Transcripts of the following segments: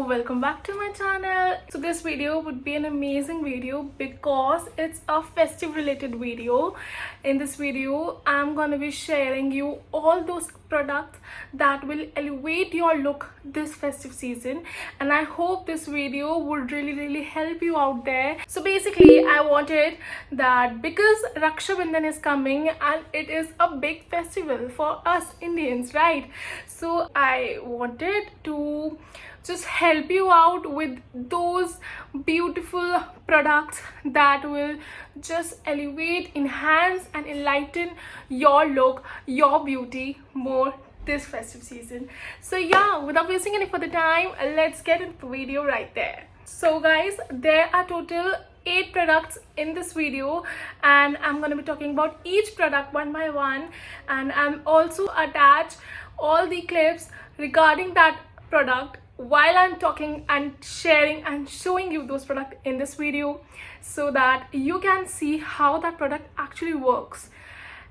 welcome back to my channel. So this video would be an amazing video because it's a festive related video. In this video I'm gonna be sharing you all those products that will elevate your look this festive season, and I hope this video would really help you out there. So basically I wanted that because Raksha Bandhan is coming and it is a big festival for us Indians, right? So I wanted to just help you out with those beautiful products that will just elevate, enhance and enlighten your look, your beauty more this festive season. So yeah, without wasting any further time, let's get into the video right there. So guys, there are total 8 products in this video and I'm going to be talking about each product one by one, and I'm also attach all the clips regarding that product while I'm talking and sharing and showing you those products in this video, so that you can see how that product actually works.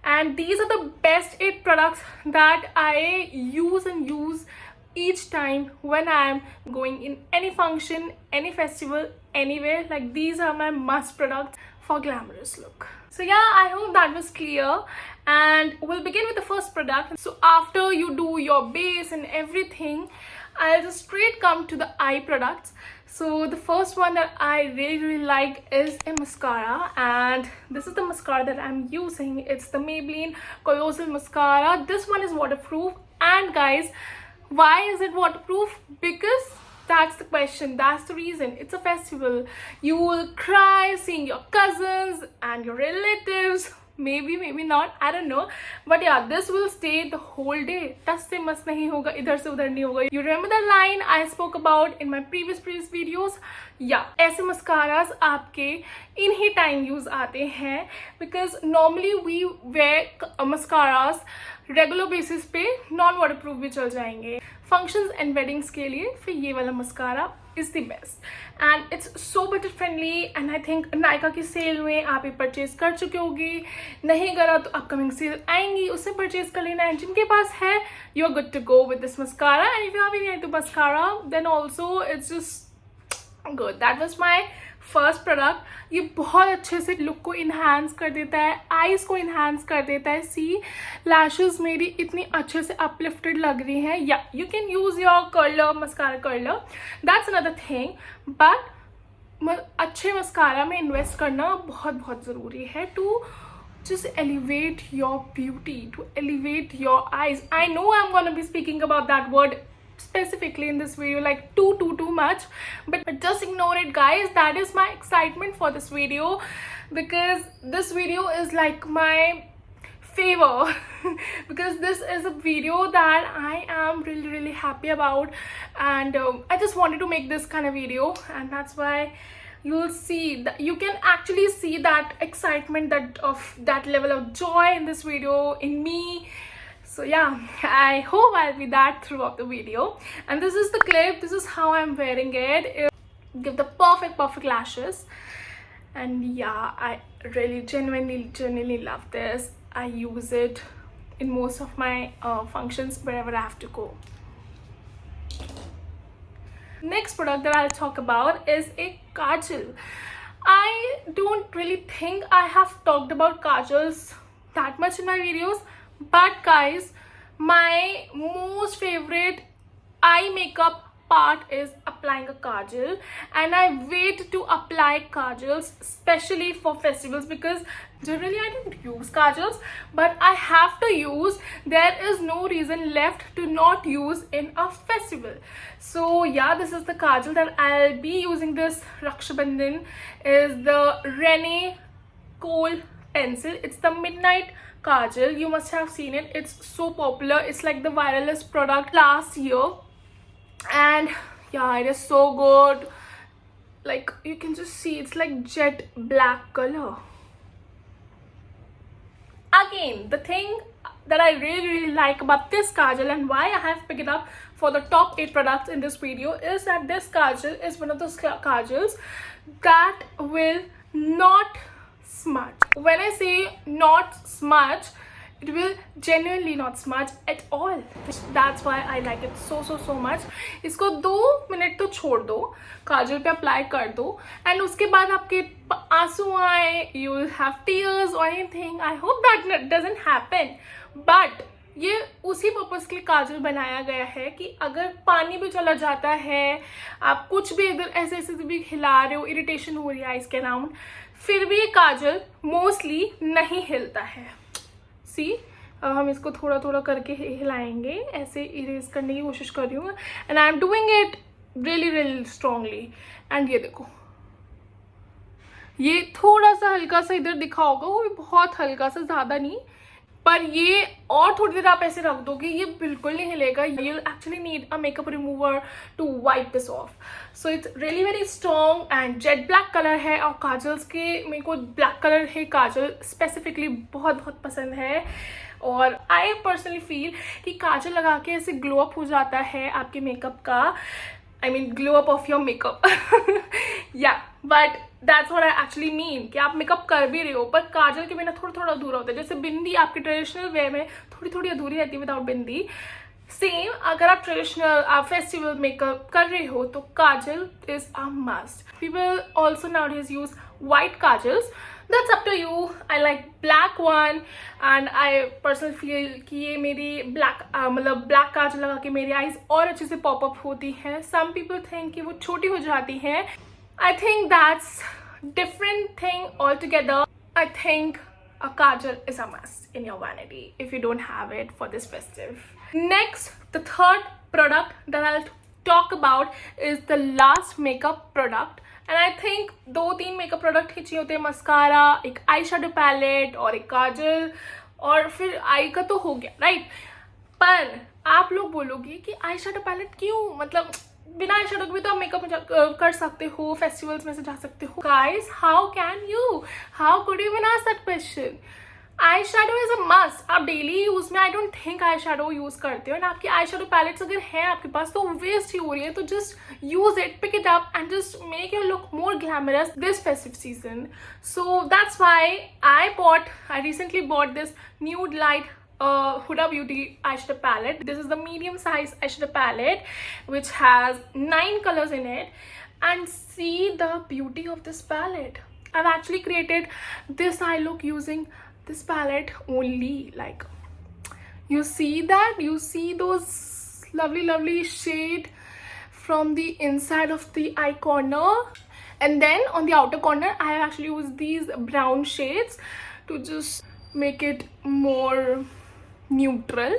And these are the best 8 products that I use each time when I'm going in any function, any festival, anywhere. Like, these are my must products for glamorous look. So yeah, I hope that was clear, and we'll begin with the first product. So after you do your base and everything, I'll just straight come to the eye products. So the first one that I really like is a mascara, and this is the mascara that I'm using. It's the Maybelline Colossal Mascara. This one is waterproof, and guys, why is it waterproof? Because that's the question, that's the reason. It's a festival. You will cry seeing your cousins and your relatives. Maybe not, I don't know, but yeah, this will stay the whole day. Tas se mas nahi hoga, idhar se udhar nahi hoga. You remember the line I spoke about in my previous videos? Yeah, ऐसे mascaras आपके in he time use आते हैं, because normally we wear mascaras regular basis पे non waterproof भी चल जाएंगे. Functions and weddings के लिए फिर ये वाला mascara is the best, and it's so budget friendly. And I think Nykaa की सेल में आप ये परचेज कर चुके होगी, नहीं करा तो अपकमिंग सेल आएंगी, उससे परचेज कर लेना है. जिनके पास है, you are good to go with this mascara. And if you have any into mascara, then also it's just good. That was my first product. ये बहुत अच्छे से लुक को इन्हांस कर देता है, आईज को इन्हांस कर देता है. सी, लैशेस मेरी इतनी अच्छे से अपलिफ्टेड लग रही हैं. या you can use your curler, mascara curler, that's another thing, but अच्छे मस्कारा में इन्वेस्ट करना बहुत ज़रूरी है to just elevate your beauty, to elevate your eyes. I know I'm gonna be speaking about that word specifically in this video, like too much, but just ignore it guys. That is my excitement for this video, because this video is like my favor because this is a video that I am really happy about, and I just wanted to make this kind of video, and that's why you'll see that you can actually see that excitement, that level of joy in this video in me. So yeah, I hope I'll be that throughout the video. And this is the clip, this is how I'm wearing it. Give the perfect lashes. And yeah, I really genuinely love this. I use it in most of my functions wherever I have to go. Next product that I'll talk about is a kajal. I don't really think I have talked about kajals that much in my videos, but guys, my most favorite eye makeup part is applying a kajal, and I wait to apply kajals especially for festivals, because generally I don't use kajals, but I have to use. There is no reason left to not use in a festival. So yeah, this is the kajal that I'll be using this Raksha Bandhan. Is the Rene Kohl pencil. It's the Midnight Kajal. You must have seen it. It's so popular. It's like the viralist product last year, and yeah, it is so good. Like, you can just see it's like jet black color. Again, the thing that I really like about this kajal and why I have picked it up for the top 8 products in this video is that this kajal is one of those kajals that will not smudge. When I say not smudge, it will genuinely not smudge at all. That's why I like it so much. इसको 2 minute तो छोड़ दो, काजल पे apply कर दो, and उसके बाद आपके आंसू आए, you will have tears or anything. I hope that doesn't happen. But ये उसी पर्पस के लिए काजल बनाया गया है कि अगर पानी भी चला जाता है, आप कुछ भी इधर ऐसे ऐसे भी हिला रहे हो, इरिटेशन हो रही है आइज के अराउंड, फिर भी ये काजल मोस्टली नहीं हिलता है. सी हम इसको थोड़ा थोड़ा करके हिलाएंगे, ऐसे इरेज करने की कोशिश कर रही हूँ, and I am doing it really strongly. And ये देखो, ये थोड़ा सा हल्का सा इधर दिखा होगा, वो भी बहुत हल्का सा, ज़्यादा नहीं. पर ये और थोड़ी देर आप ऐसे रख दोगे, ये बिल्कुल नहीं हिलेगा. You actually need a makeup remover to wipe this off. So it's really very strong and jet black colour है. और काजल्स के मेरे को ब्लैक कलर है काजल स्पेसिफिकली बहुत पसंद है. और आई पर्सनली फील कि काजल लगा के ऐसे ग्लो अप हो जाता है आपके मेकअप का. I mean glow up of your makeup. Yeah, but that's what I actually mean कि आप मेकअप कर भी रहे हो पर काजल के बिना थोड़ा अधूरा होता है. जैसे बिंदी आपके ट्रेडिशनल वे में थोड़ी अधूरी रहती है विदाउट बिंदी, सेम अगर आप ट्रेडिशनल आप फेस्टिवल मेकअप कर रहे हो तो kajal is a must. People also nowadays use white kajals. That's up to you. I like black one and I personally feel कि ये मेरी black मतलब black काजल लगा के मेरी eyes और अच्छे से pop up होती हैं. Some people think कि वो छोटी हो जाती हैं. I think that's different thing altogether. I think a kajal is a must in your vanity if you don't have it for this festive. Next, the third product that I'll talk about is the last makeup product. And I think 2-3 makeup product ही चाहिए होते हैं. Mascara, एक आई shadow palette और एक काजल, और फिर आई का तो हो गया, राइट. पर आप लोग बोलोगे कि आई शेडो पैलेट क्यों, मतलब बिना आई शेडो के भी तो आप मेकअप कर सकते हो, फेस्टिवल्स में से जा सकते हो. Guys, how can you, how could you even ask that question. Eye shadow is a must. आप डेली यूज में I don't think eye shadow use करते हो, एंड आपकी आई शेडो पैलेट्स अगर हैं आपके पास तो वेस्ट ही हो रही है. तो just use it, pick it up and just make your look more glamorous this festive season. So that's why I recently bought this nude light Huda Beauty eyeshadow palette. This is the medium size eyeshadow palette which has 9 colors in it. And see the beauty of this palette. I've actually created this eye look using this palette only. Like, you see that, you see those lovely shade from the inside of the eye corner, and then on the outer corner I have actually used these brown shades to just make it more neutral.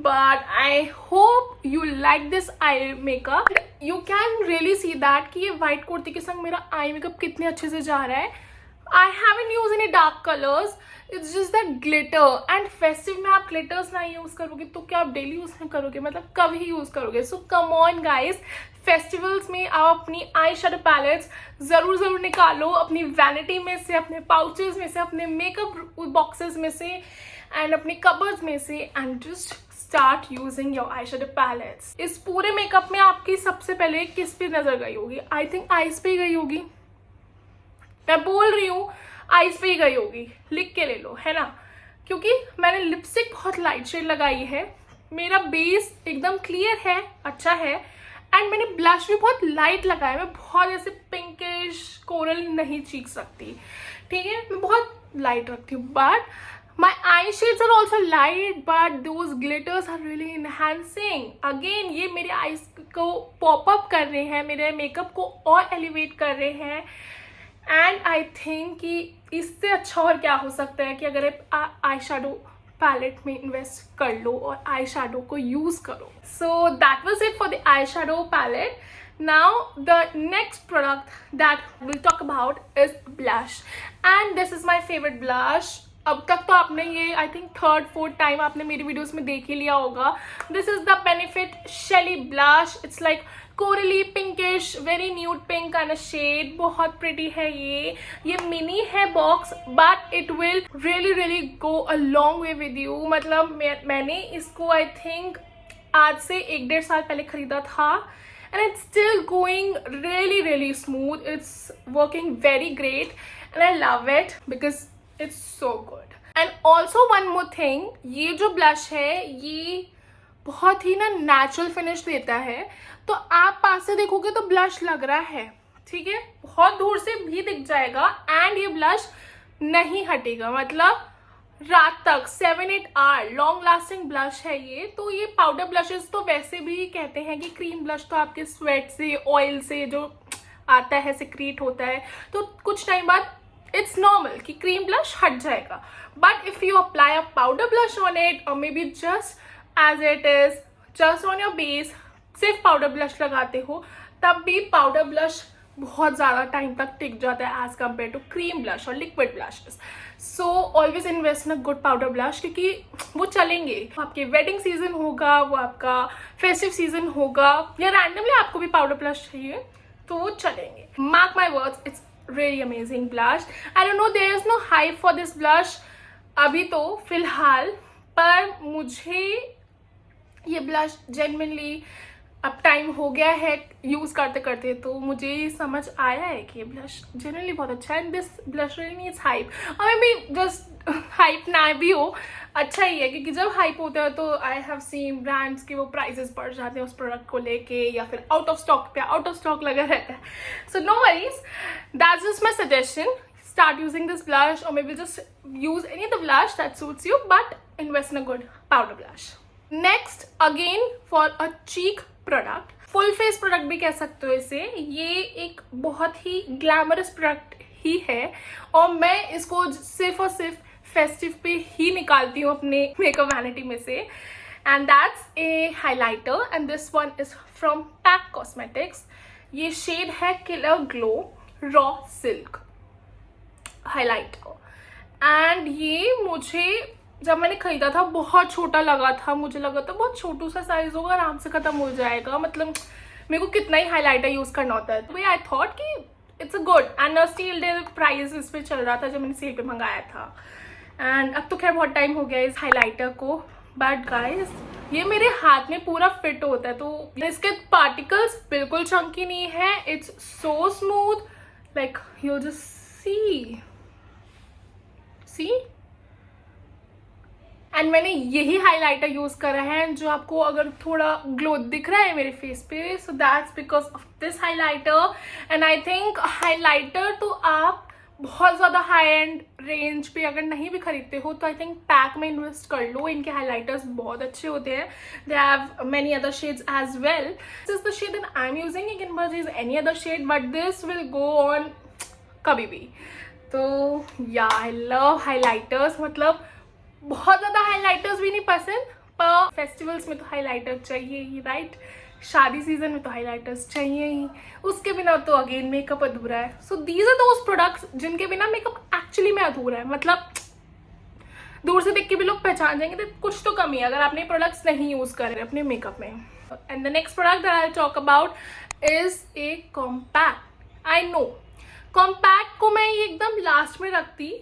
But I hope you like this eye makeup. You can really see that कि ये white kurti के संग मेरा eye makeup कितने अच्छे से जा रहा है. I haven't used any dark colors. It's just that glitter. And festive में आप glitters ना यूज करोगे तो क्या आप डेली यूज नहीं करोगे, मतलब कभी ही यूज करोगे. So come on guys, festivals में आप अपनी आई शेडो पैलेट्स जरूर निकालो अपनी वैनिटी में से, अपने पाउचेस में से, अपने मेकअप बॉक्सेस में से एंड अपने कबर्ड्स में से, and just start using your eye shadow pallets. इस पूरे मेकअप में आपकी सबसे पहले किस पे नजर गई होगी? आई थिंक आईज पे गई होगी. मैं बोल रही हूँ आईज पे ही गई होगी, लिख के ले लो, है ना. क्योंकि मैंने लिपस्टिक बहुत लाइट शेड लगाई है, मेरा बेस एकदम क्लियर है, अच्छा है, एंड मैंने ब्लश भी बहुत लाइट लगाया. मैं बहुत ऐसे पिंकिश कोरल नहीं चीख सकती, ठीक है, मैं बहुत लाइट रखती हूँ. But my eye shades are also light, but those glitters are really enhancing. Again, ये मेरे eyes को pop up कर रहे हैं, मेरे मेकअप को और elevate कर रहे हैं. एंड आई थिंक कि इससे अच्छा और क्या हो सकता है कि अगर आप आई शेडो पैलेट में इन्वेस्ट कर लो और आई शेडो को यूज करो. So that was it for the eye shadow palette. Now the next product that will talk about is blush, and this is my favourite blush. अब तक तो आपने ये आई थिंक 3rd-4th टाइम आपने मेरी videos में देख ही लिया होगा. This is the Benefit Shelly blush. It's like coraly pinkish, very nude pink kind of shade. बहुत प्रिटी है ये मिनी है box, but it will really go a long way with you. मतलब मैंने इसको आई थिंक आज से 1-1.5 साल पहले खरीदा था, and it's still going really smooth. It's working very great and I love it because it's so good. And also one more thing, ये जो ब्लश है ये बहुत ही ना नेचुरल फिनिश देता है, तो आप पास से देखोगे तो ब्लश लग रहा है, ठीक है, बहुत दूर से भी दिख जाएगा। एंड ये ब्लश नहीं हटेगा, मतलब रात तक 7-8 आवर लॉन्ग लास्टिंग ब्लश है ये। तो ये पाउडर ब्लशेस तो वैसे भी कहते हैं कि क्रीम ब्लश तो आपके स्वेट से, ऑयल से जो आता है, सिक्रीट होता है, तो कुछ टाइम बाद इट्स नॉर्मल कि क्रीम ब्लश हट जाएगा। But if you apply a powder blush on it और maybe just as it is, just on your base, सिर्फ पाउडर ब्लश लगाते हो, तब भी पाउडर ब्लश बहुत ज़्यादा टाइम तक टिक जाता है as compared to cream blush और liquid blushes. So always invest in a good powder blush, क्योंकि वो चलेंगे। आपके वेडिंग सीजन होगा, वो आपका फेस्टिव सीजन होगा, या रैंडमली आपको भी पाउडर ब्लश चाहिए तो वो चलेंगे। Mark my words, it's really amazing blush. I don't know, there is no hype for this blush अभी तो फिलहाल, पर मुझे ये ब्लश जेन्युइनली अब टाइम हो गया है यूज करते करते, तो मुझे समझ आया है कि ये ब्लश जनरली बहुत अच्छा है। And this blush really needs hype, और मे बी जस्ट हाइप ना भी हो, अच्छा ही है, क्योंकि जब हाइप होता है तो आई हैव सीन ब्रांड्स के वो प्राइजेस बढ़ जाते हैं उस प्रोडक्ट को लेके, या फिर आउट ऑफ स्टॉक पे आउट ऑफ स्टॉक लगा रहता है। So no worries, that's just my suggestion, start using this blush or maybe just use any of the blush that suits you, but invest in a good powder blush. Next, again for a cheek product, full face product भी कह सकते हो इसे, ये एक बहुत ही glamorous product ही है और मैं इसको सिर्फ और सिर्फ फेस्टिव पे ही निकालती हूँ अपने मेकअप वैनिटी में से, and that's a highlighter, and this one is from pack cosmetics. ये शेड है killer glow raw silk highlighter, and ये मुझे जब मैंने खरीदा था बहुत छोटा लगा था, मुझे लगा था बहुत छोटू सा साइज होगा, आराम से खत्म हो जाएगा, मतलब मेरे को कितना ही हाइलाइटर यूज करना होता है। तो आई थॉट कि it's a good, and steel day price इस पे चल रहा था जब मैंने सेल पे मंगाया था, एंड अब तो खैर बहुत टाइम हो गया इस हाइलाइटर को। बट गाइज, ये मेरे हाथ में पूरा फिट होता है, तो इसके पार्टिकल्स बिल्कुल चंकी नहीं है, it's so smooth, like you just see. And मैंने यही हाइलाइटर यूज करा है, जो आपको अगर थोड़ा ग्लो दिख रहा है मेरे फेस पे, so that's because of this highlighter. And I think highlighter तो आप बहुत ज़्यादा हाई एंड रेंज पे अगर नहीं भी खरीदते हो तो आई थिंक पैक में इन्वेस्ट कर लो, इनके हाइलाइटर्स बहुत अच्छे होते हैं, they have many other shades as well. This is the shade that I am using, you can purchase any other shade, but this will go on कभी भी। तो या आई लव हाइलाइटर्स, मतलब बहुत ज़्यादा हाइलाइटर्स भी नहीं पसंद, पर फेस्टिवल्स में तो हाइलाइटर चाहिए ही, राइट? शादी सीजन में तो हाइलाइटर्स चाहिए ही, उसके बिना तो अगेन मेकअप अधूरा है। So these are those products जिनके बिना मेकअप एक्चुअली में अधूरा है, मतलब दूर से देख के भी लोग पहचान जाएंगे तो कुछ तो कमी है अगर आपने प्रोडक्ट्स नहीं यूज करे अपने मेकअप में। And the next product that I will talk about is a compact. I know compact को मैं ये एकदम लास्ट में रखती,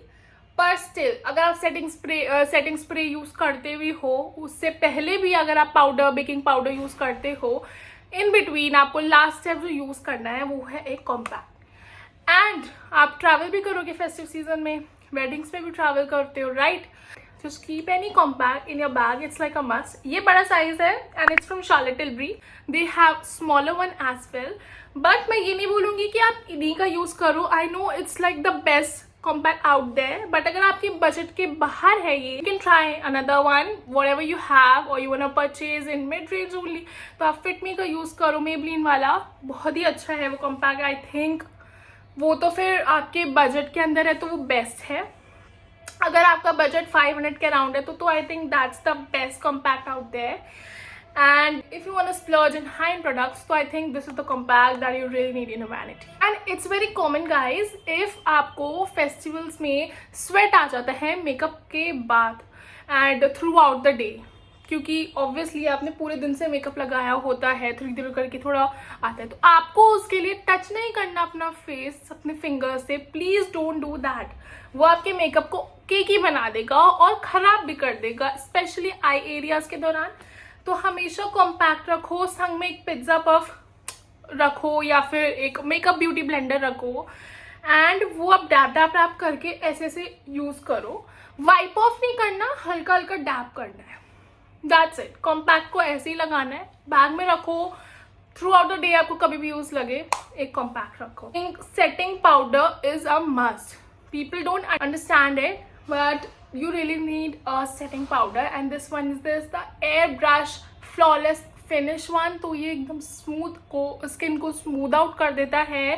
पर स्टिल अगर आप सेटिंग स्प्रे यूज करते भी हो, उससे पहले भी अगर आप पाउडर, बेकिंग पाउडर यूज करते हो, इन बिटवीन आपको लास्ट स्टेप जो यूज करना है वो है एक कॉम्पैक्ट। एंड आप ट्रैवल भी करोगे फेस्टिव सीजन में, वेडिंग्स में भी ट्रैवल करते हो, right? Just keep any compact in your bag, it's like a must. ये बड़ा साइज है and it's from Charlotte Tilbury, they have smaller one as well, but मैं ये नहीं बोलूंगी कि आप इन्हीं का यूज करो। I know it's like the best compact out there, but अगर आपके बजट के बाहर है ये, you can try another one whatever you have, और you want to purchase in mid range only, तो आप फिट मी का यूज करो, मेबलिन वाला बहुत ही अच्छा है वो कॉम्पैक्ट। आई थिंक वो तो फिर आपके बजट के अंदर है तो वो बेस्ट है। अगर आपका बजट 500 के अराउंड है तो I think that's the best compact out there. And if you want to splurge in high-end products, so I think this is the compact that you really need in your vanity. And it's very common guys, if आपको festivals में sweat आ जाता है makeup के बाद and throughout the day, क्योंकि obviously आपने पूरे दिन से मेकअप लगाया होता है, धीरे करके थोड़ा आता है, तो आपको उसके लिए टच नहीं करना अपना फेस अपने फिंगर से, प्लीज डोंट डू दैट। वो आपके मेकअप को केकी बना देगा और खराब भी कर देगा, स्पेशली आई एरियाज के दौरान। तो हमेशा कॉम्पैक्ट रखो, संग में एक पिज्जा पफ रखो या फिर एक मेकअप ब्यूटी ब्लेंडर रखो, एंड वो आप डैप करके ऐसे यूज करो। वाइप ऑफ नहीं करना, हल्का हल्का डैप करना है, दैट्स इट। कॉम्पैक्ट को ऐसे ही लगाना है, बैग में रखो, थ्रू आउट द डे आपको कभी भी यूज लगे एक कॉम्पैक्ट रखो। Setting powder is a must, people don't understand it but you really need a setting powder and this one is the airbrush flawless finish one। तो ये एकदम smooth को स्किन को स्मूथ आउट कर देता है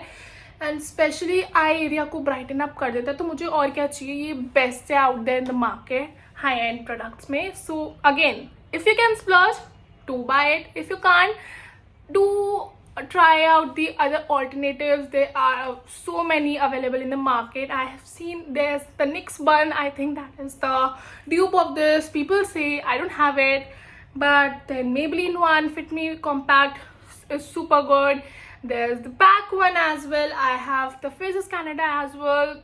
एंड स्पेशली आई एरिया को brighten up कर देता है। तो मुझे और क्या चाहिए, ये बेस्ट है out there in the market high end products में। So again if you can splurge, do buy it. If you can't, do try out the other alternatives. There are so many available in the market. I have seen there's the NYX one, I think that is the dupe of this. People say I don't have it, but then Maybelline one, Fit Me Compact is super good. There's the PAC one as well. I have the Faces Canada as well.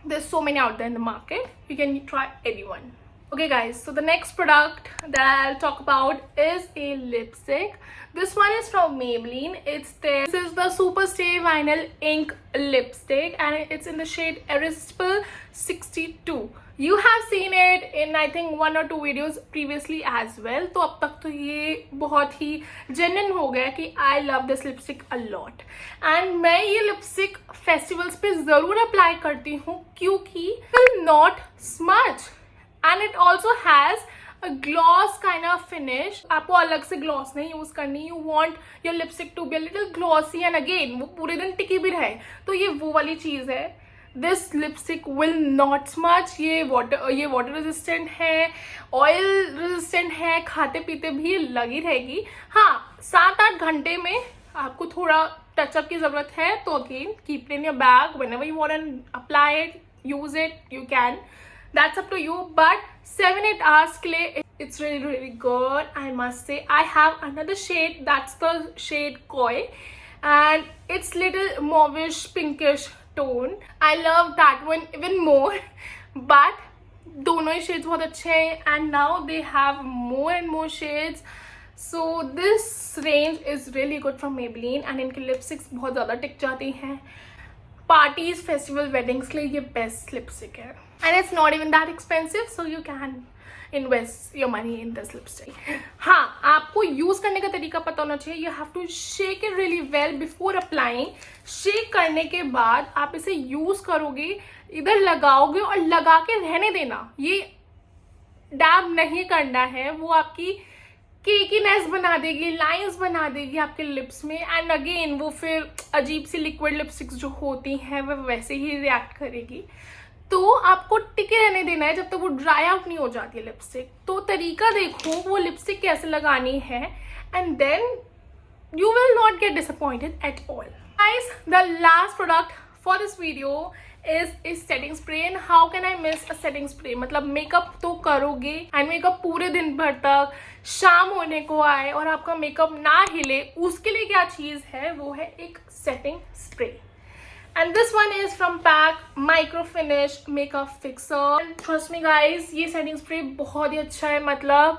There's so many out there in the market. You can try anyone. Okay guys, so the next product that I'll talk about is a lipstick. This one is from Maybelline. This is the Super Stay Vinyl Ink lipstick and it's in the shade Irresistible 62. You have seen it in I think 1 or 2 videos previously as well. तो अब तक तो ये बहुत ही genuine हो गया कि I love this lipstick a lot. And मैं ये lipstick festivals पे ज़रूर apply करती हूँ क्योंकि will not smudge. And it also has a gloss kind of finish. आपको अलग से gloss नहीं यूज करनी, you want your lipstick to be a little glossy and again वो पूरे दिन टिकी भी रहे, तो ये वो वाली चीज है। This lipstick will not smudge. ये water resistant है, oil resistant है, खाते पीते भी लगी रहेगी। हाँ, 7-8 घंटे में आपको थोड़ा टचअप की जरूरत है तो again keep it in your bag whenever you want to apply it, use it, you can. That's up to you, but 7-8 hours के लिए it's really good. I must say I have another shade, that's the shade Koi and it's little mauvish pinkish tone. I love that one even more but दोनों ही shades बहुत अच्छे हैं and now they have more and more shades. So this range is really good from Maybelline and इनकी lipsticks बहुत ज़्यादा टिक जाती हैं। Parties, festival, weddings के लिए ये बेस्ट लिपस्टिक है and it's not even that expensive so you can invest your money in this lipstick. हाँ, आपको यूज करने का तरीका पता होना चाहिए। You have to shake it really well before applying. Shake करने के बाद आप इसे यूज करोगे, इधर लगाओगे और लगा के रहने देना। ये डैब नहीं करना है, वो आपकी केकीनेस बना देगी, लाइंस बना देगी आपके लिप्स में एंड अगेन वो फिर अजीब सी लिक्विड लिपस्टिक्स जो होती हैं वो वैसे ही रिएक्ट करेगी। तो आपको टिके रहने देना है जब तक वो ड्राई आउट नहीं हो जाती है लिपस्टिक। तो तरीका देखो वो लिपस्टिक कैसे लगानी है and then you will not get disappointed at all. Guys, the last product for this video is a setting spray and how can I miss a setting spray? मतलब मेकअप तो करोगे एंड मेकअप पूरे दिन भर तक शाम होने को आए और आपका मेकअप ना हिले, उसके लिए क्या चीज है, वो है एक setting spray. And this one is from PAC Micro Finish Makeup Fixer. And trust me guys, ये setting spray बहुत ही अच्छा है। मतलब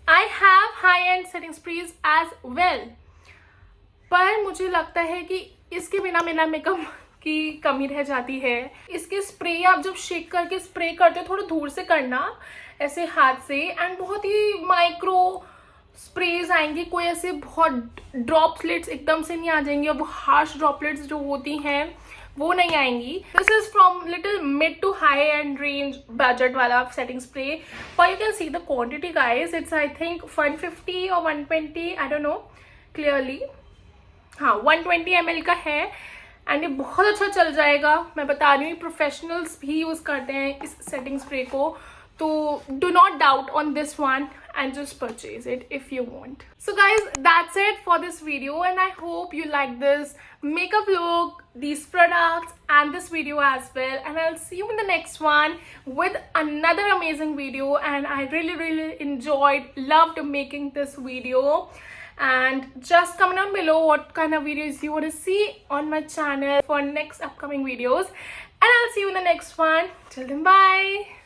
I have high-end setting sprays as well. पर मुझे लगता है कि इसके बिना मेरा मेकअप की कमी रह जाती है। इसके स्प्रे आप जब शेक करके स्प्रे करते हो, थोड़ा दूर से करना ऐसे हाथ से एंड बहुत ही माइक्रो स्प्रेज आएंगे, कोई ऐसे बहुत ड्रॉपलेट्स एकदम से नहीं आ जाएंगे और वो हार्श ड्रॉपलेट्स जो होती हैं वो नहीं आएंगी। This is from little mid to high and range budget वाला सेटिंग स्प्रे। पर you can see the quantity guys, it's I think 150 और 120, आई डोंट नो क्लियरली। हाँ, 120 ml का है एंड ये बहुत अच्छा चल जाएगा। मैं बता रही हूँ प्रोफेशनल्स भी यूज करते हैं इस सेटिंग स्प्रे को, तो do not doubt on this one and just purchase it if you want. So guys, that's it for this video and I hope you like this makeup look, these products and this video as well, and I'll see you in the next one with another amazing video. And I really loved making this video, and just comment down below what kind of videos you want to see on my channel for next upcoming videos, and I'll see you in the next one. Till then, bye.